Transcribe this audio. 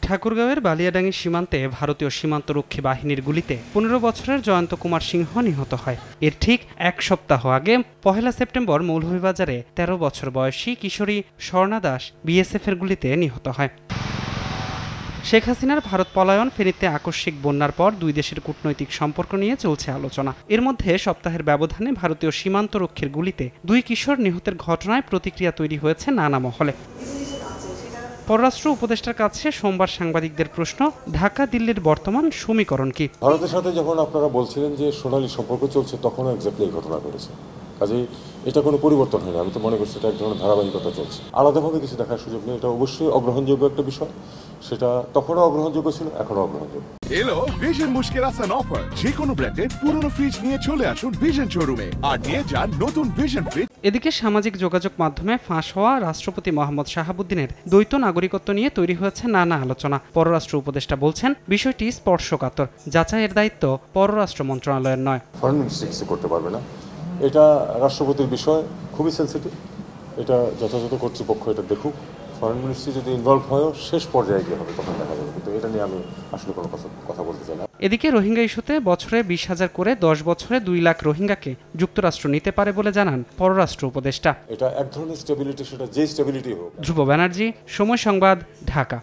ঠাকুরগাঁওয়ের বালিয়াডাঙ্গি সীমান্তে ভারতীয় সীমান্তরক্ষী বাহিনীর গুলিতে ১৫ বছরের জয়ন্ত কুমার সিংহ নিহত হয়। এর ঠিক এক সপ্তাহ আগে ১ সেপ্টেম্বর মৌলভীবাজারে ১৩ বছর বয়সী কিশোরী স্বর্ণা দাস বিএসএফের গুলিতে নিহত হয়। শেখ হাসিনার ভারত পলায়ন, ফেনীতে আকস্মিক বন্যার পর দুই দেশের কূটনৈতিক সম্পর্ক নিয়ে চলছে আলোচনা। এর মধ্যে সপ্তাহের ব্যবধানে ভারতীয় সীমান্তরক্ষীর গুলিতে দুই কিশোর নিহতের ঘটনায় প্রতিক্রিয়া তৈরি হয়েছে নানা মহলে। পররাষ্ট্র উপদেষ্টার কাছে সোমবার সাংবাদিকদের প্রশ্ন, ঢাকা দিল্লির বর্তমান সমীকরণ কি? ভারতের সাথে যখন আপনারা বলছিলেন যে সোনালী সম্পর্ক চলছে, তখনও এক্স্যাক্টলি এই ঘটনা ঘটেছে। কাজেই এটা কোনো পরিবর্তন হয়নি। আমি তো মনে করছি এটা এক ধরনের ধারাবাহিকতা চলছে। আলাদাভাবে কিছু দেখার সুযোগ নেই। এটা অবশ্যই অগ্রহণযোগ্য একটা বিষয়। সেটা তখনও অগ্রহণযোগ্য ছিল, এখনও অগ্রহণযোগ্য। এলো ভিশন মুশকিল আসান অফার। যে কোনো ব্র্যান্ডের পুরনো ফ্রিজ নিয়ে চলে আসুন ভিশন শোরুমে আর নিয়ে যান নতুন ভিশন ফ্রিজ। এদিকে সামাজিক যোগাযোগ মাধ্যমে ফাঁস হওয়া রাষ্ট্রপতি মোহাম্মদ শাহাবুদ্দিনের দ্বৈত নাগরিকত্ব নিয়ে তৈরি হয়েছে নানা আলোচনা। পররাষ্ট্র উপদেষ্টা বলছেন, বিষয়টি স্পর্শকাতর, যাচাইয়ের দায়িত্ব পররাষ্ট্র মন্ত্রণালয়ের নয়। ফরেন মিনিস্ট্রি কিছু করতে পারবে না। এটা রাষ্ট্রপতির বিষয়, খুবই সেন্সিটিভ। এটা যথাযথ কর্তৃপক্ষ এটা দেখুক। ফরেন মিনিস্ট্রি যদি ইনভলভ হয়, শেষ পর্যায়ে গিয়ে হবে, তখন দেখা যাবে। কিন্তু এটা নিয়ে আমি আসলে কোনো কথা বলতে চাই না। এদিকে রোহিঙ্গা ইস্যুতে বছরে ২০,০০০ করে ১০ বছরে ২ লাখ রোহিঙ্গাকে যুক্তরাষ্ট্র নিতে পারে বলে জানান পররাষ্ট্র উপদেষ্টা। এটা এক ধরনের স্টেবিলিটি, সেটা যে স্টেবিলিটি হোক। ধ্রুব ব্যানার্জি, সময় সংবাদ, ঢাকা।